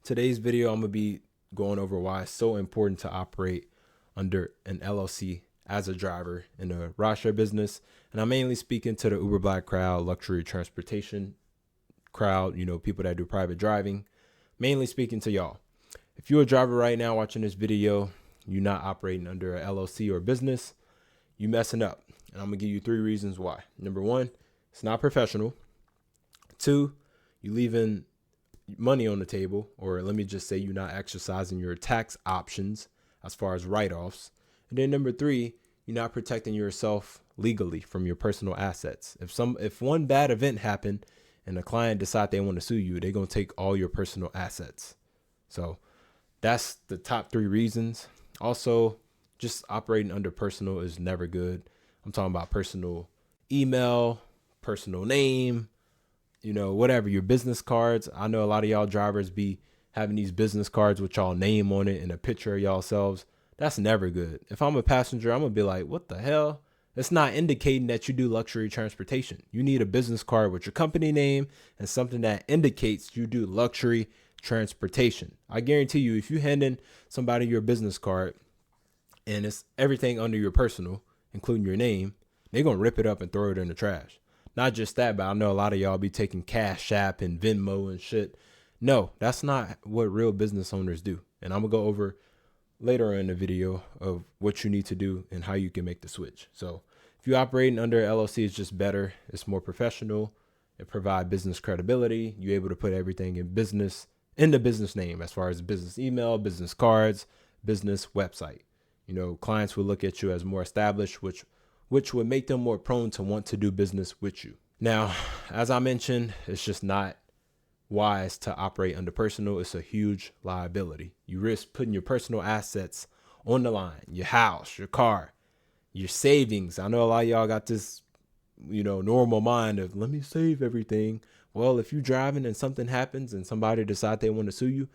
Today's video, I'm going to be going over why it's so important to operate under an LLC as a driver in a rideshare business. And I'm mainly speaking to the Uber Black crowd, luxury transportation crowd, people that do private driving, mainly speaking to y'all. If you're a driver right now watching this video, you're not operating under a LLC or business, you messing up. And I'm going to give you 3 reasons why. Number 1, it's not professional. 2, you leaving money on the table, or let me just say you're not exercising your tax options as far as write-offs. And then number 3, you're not protecting yourself legally from your personal assets. If one bad event happened and the client decide they want to sue you, they're going to take all your personal assets. So that's the top 3 reasons. Also, just operating under personal is never good. I'm talking about personal email, personal name, whatever, your business cards. I know a lot of y'all drivers be having these business cards with y'all name on it and a picture of y'all selves. That's never good. If I'm a passenger, I'm going to be like, what the hell? It's not indicating that you do luxury transportation. You need a business card with your company name and something that indicates you do luxury transportation. I guarantee you, if you hand in somebody your business card and it's everything under your personal, including your name, they're going to rip it up and throw it in the trash. Not just that, but I know a lot of y'all be taking Cash App and Venmo and shit. No, that's not what real business owners do. And I'm going to go over later in the video of what you need to do and how you can make the switch. So if you're operating under LLC, it's just better. It's more professional. It provides business credibility. You're able to put everything in the business name, as far as business email, business cards, business website. Clients will look at you as more established, which would make them more prone to want to do business with you. Now, as I mentioned, it's just not wise to operate under personal. It's a huge liability. You risk putting your personal assets on the line, your house, your car, your savings. I know a lot of y'all got this, normal mind of, let me save everything. Well, if you're driving and something happens and somebody decide they want to sue you,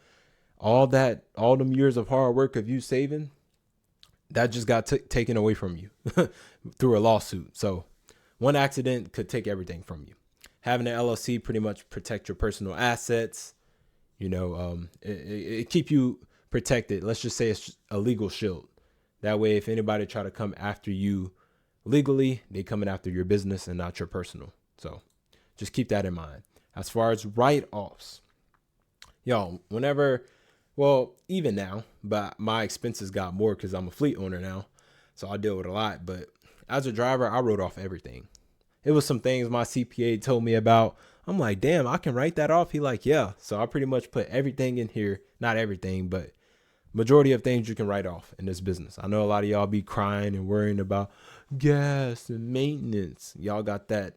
all them years of hard work of you saving, that just got taken away from you through a lawsuit. So one accident could take everything from you. Having an LLC pretty much protect your personal assets. It keep you protected. Let's just say it's a legal shield. That way, if anybody try to come after you legally, they coming after your business and not your personal. So just keep that in mind. As far as write-offs, even now, but my expenses got more because I'm a fleet owner now. So I deal with a lot. But as a driver, I wrote off everything. It was some things my CPA told me about. I'm like, damn, I can write that off. He like, yeah. So I pretty much put everything in here. Not everything, but majority of things you can write off in this business. I know a lot of y'all be crying and worrying about gas and maintenance. Y'all got that,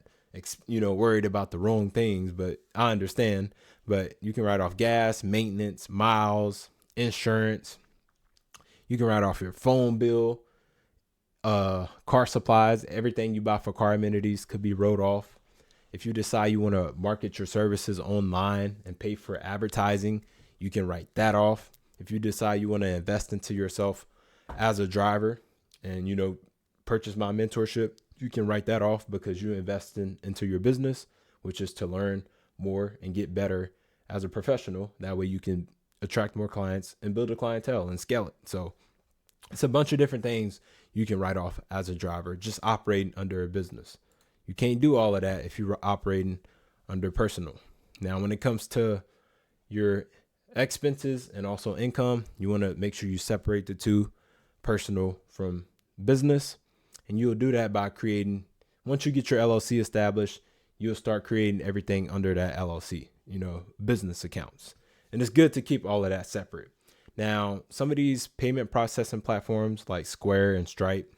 worried about the wrong things, but I understand. But you can write off gas, maintenance, miles, insurance. You can write off your phone bill, car supplies. Everything you buy for car amenities could be wrote off. If you decide you want to market your services online and pay for advertising, you can write that off. If you decide you want to invest into yourself as a driver and, purchase my mentorship, you can write that off because you're investing into your business, which is to learn more and get better as a professional. That way you can attract more clients and build a clientele and scale it. So it's a bunch of different things you can write off as a driver, just operating under a business. You can't do all of that if you're operating under personal. Now, when it comes to your expenses and also income, you want to make sure you separate the two, personal from business. And you'll do that by once you get your LLC established, you'll start creating everything under that LLC, business accounts. And it's good to keep all of that separate. Now, some of these payment processing platforms like Square and Stripe,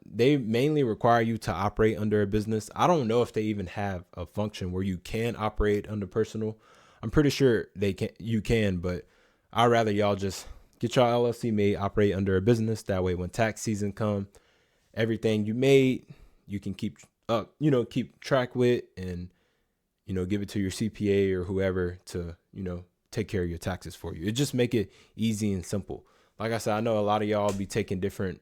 they mainly require you to operate under a business. I don't know if they even have a function where you can operate under personal. I'm pretty sure you can, but I'd rather y'all just get your LLC made, operate under a business. That way, when tax season come, everything you made, you can keep track with and, give it to your CPA or whoever to, take care of your taxes for you. It just make it easy and simple. Like I said, I know a lot of y'all be taking different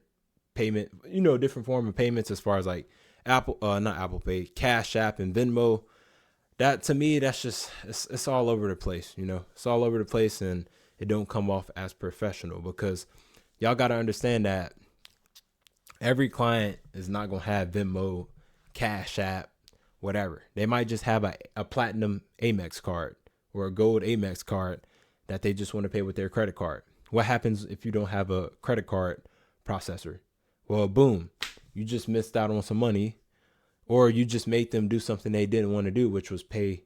different form of payments as far as like not Apple Pay, Cash App and Venmo. that to me, that's just, it's all over the place, it's all over the place, and it don't come off as professional, because y'all got to understand that every client is not going to have Venmo, Cash App, whatever. They might just have a platinum Amex card or a gold Amex card that they just want to pay with their credit card. What happens if you don't have a credit card processor? Well, boom, you just missed out on some money, or you just made them do something they didn't want to do, which was pay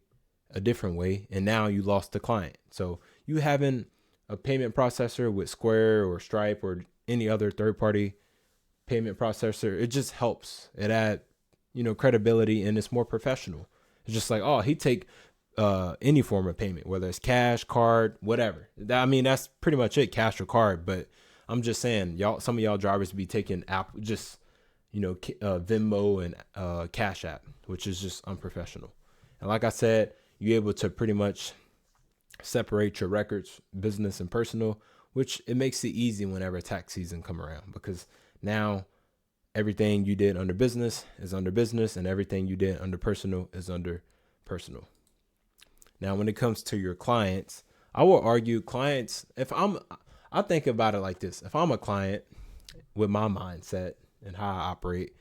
a different way, and now you lost the client. So you having a payment processor with Square or Stripe or any other third-party payment processor, it just helps. It add, credibility, and it's more professional. It's just like, oh, he take any form of payment, whether it's cash, card, whatever. That's pretty much it, cash or card. But I'm just saying, some of y'all drivers be taking Venmo and Cash App, which is just unprofessional. And like I said, you're able to pretty much separate your records, business and personal, which it makes it easy whenever tax season come around, because now everything you did under business is under business, and everything you did under personal is under personal. Now, when it comes to your clients, I will argue clients, I think about it like this. If I'm a client with my mindset and how I operate,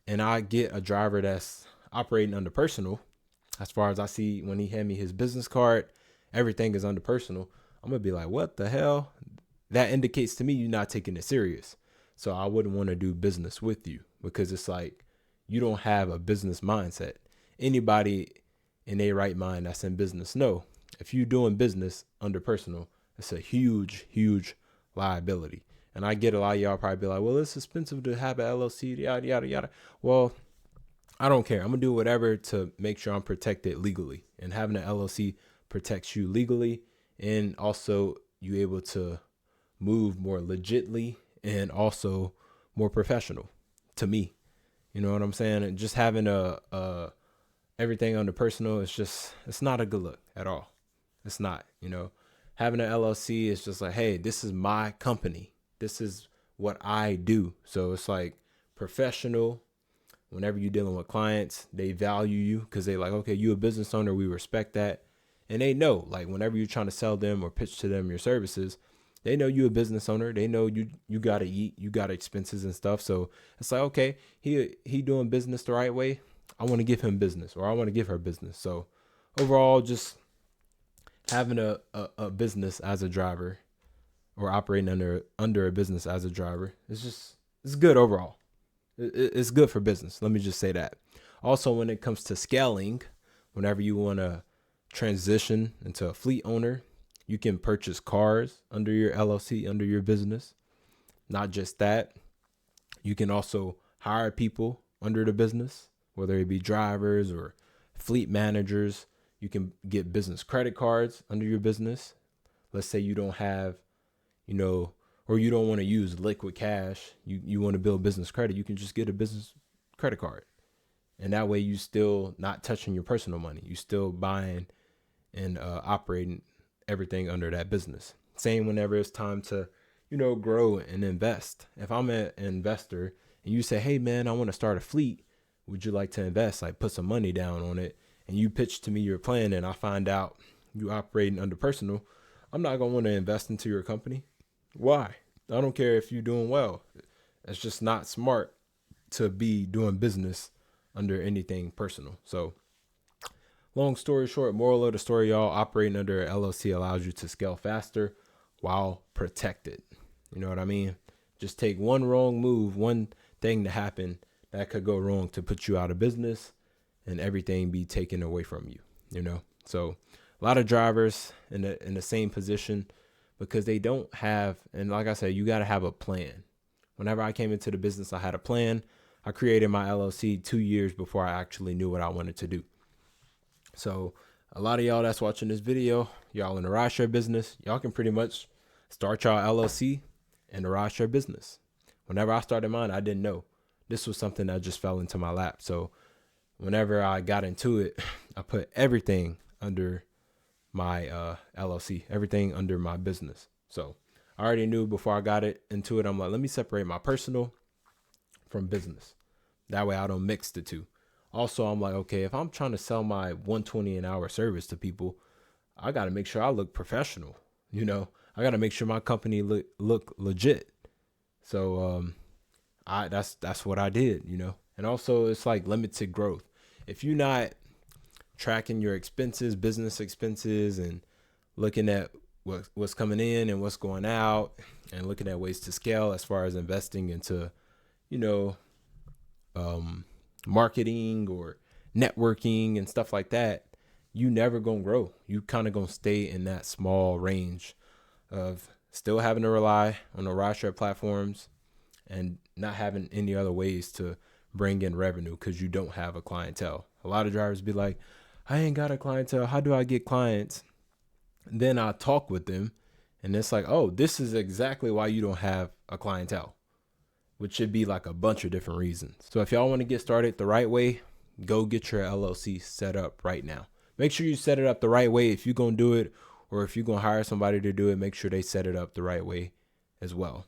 and I get a driver that's operating under personal, as far as I see when he hand me his business card, everything is under personal, I'm going to be like, what the hell? That indicates to me you're not taking it serious. So I wouldn't want to do business with you, because it's like you don't have a business mindset. Anybody in their right mind that's in business know if you're doing business under personal, it's a huge, huge liability. And I get a lot of y'all probably be like, well, it's expensive to have an LLC, yada, yada, yada. Well, I don't care. I'm going to do whatever to make sure I'm protected legally. And having an LLC protects you legally, and also you able to move more legitly and also more professional to me. You know what I'm saying? And just having everything under personal, it's not a good look at all. It's not, having an LLC is just like, hey, this is my company. This is what I do. So it's like professional. Whenever you're dealing with clients, they value you because they like, okay, you a business owner. We respect that. And they know, like, whenever you're trying to sell them or pitch to them your services, they know you a business owner. They know you got to eat, you got expenses and stuff. So it's like, okay, he doing business the right way. I want to give him business, or I want to give her business. So overall, just having a business as a driver, or operating under a business as a driver, it's good overall. It's good for business. Let me just say that. Also, when it comes to scaling, whenever you want to transition into a fleet owner, you can purchase cars under your LLC, under your business. Not just that, you can also hire people under the business, whether it be drivers or fleet managers. You can get business credit cards under your business. Let's say you don't have, or you don't want to use liquid cash. You want to build business credit. You can just get a business credit card. And that way you still not touching your personal money. You still buying and operating everything under that business. Same whenever it's time to, grow and invest. If I'm an investor and you say, hey man, I want to start a fleet. Would you like to invest? Like, put some money down on it. And you pitch to me your plan, and I find out you operating under personal. I'm not going to want to invest into your company. Why? I don't care if you're doing well. It's just not smart to be doing business under anything personal. So long story short, moral of the story, y'all, operating under an LLC allows you to scale faster while protected. You know what I mean? Just take one wrong move, one thing to happen that could go wrong to put you out of business, and everything be taken away from you, So a lot of drivers in the same position, because they don't have, and like I said, you got to have a plan. Whenever I came into the business, I had a plan. I created my LLC 2 years before I actually knew what I wanted to do. So a lot of y'all that's watching this video, y'all in the rideshare business, y'all can pretty much start y'all LLC and the rideshare business. Whenever I started mine, I didn't know. This was something that just fell into my lap. So whenever I got into it, I put everything under my LLC, everything under my business. So I already knew before I got into it, I'm like, let me separate my personal from business. That way I don't mix the two. Also, I'm like, okay, if I'm trying to sell my 120 an hour service to people, I got to make sure I look professional. I got to make sure my company look legit. So that's what I did. And also it's like limited growth. If you're not tracking your expenses, business expenses, and looking at what's coming in and what's going out, and looking at ways to scale as far as investing into, you know, marketing or networking and stuff like that, you never gonna grow. You kind of gonna stay in that small range of still having to rely on the rideshare platforms and not having any other ways to bring in revenue because you don't have a clientele. A lot of drivers be like, I ain't got a clientele. How do I get clients? And then I talk with them and it's like, oh, this is exactly why you don't have a clientele, which should be like a bunch of different reasons. So if y'all want to get started the right way, go get your LLC set up right now. Make sure you set it up the right way. If you're going to do it, or if you're going to hire somebody to do it, make sure they set it up the right way as well.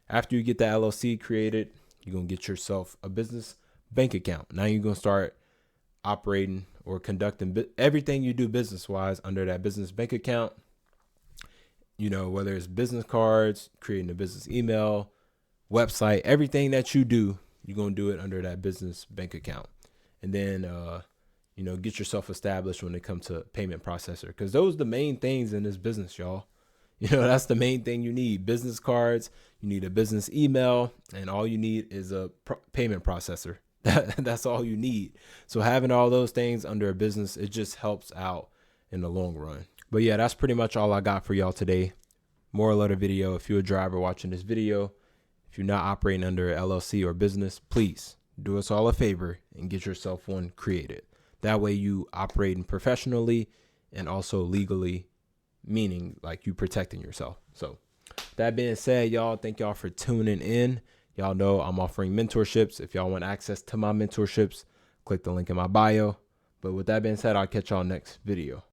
After you get the LLC created, you're going to get yourself a business bank account. Now you're going to start operating or conducting everything you do business wise under that business bank account. Whether it's business cards, creating a business email, website, everything that you do, you're going to do it under that business bank account. And then, get yourself established when it comes to payment processor, because those are the main things in this business, y'all. That's the main thing you need. Business cards, you need a business email, and all you need is a payment processor. That's all you need. So having all those things under a business, it just helps out in the long run. But yeah, that's pretty much all I got for y'all today. Moral of the video, if you're a driver watching this video, if you're not operating under an LLC or business, please do us all a favor and get yourself one created. That way you operating professionally and also legally, meaning like you protecting yourself. So that being said, y'all, thank y'all for tuning in. Y'all know I'm offering mentorships. If y'all want access to my mentorships, click the link in my bio. But with that being said, I'll catch y'all next video.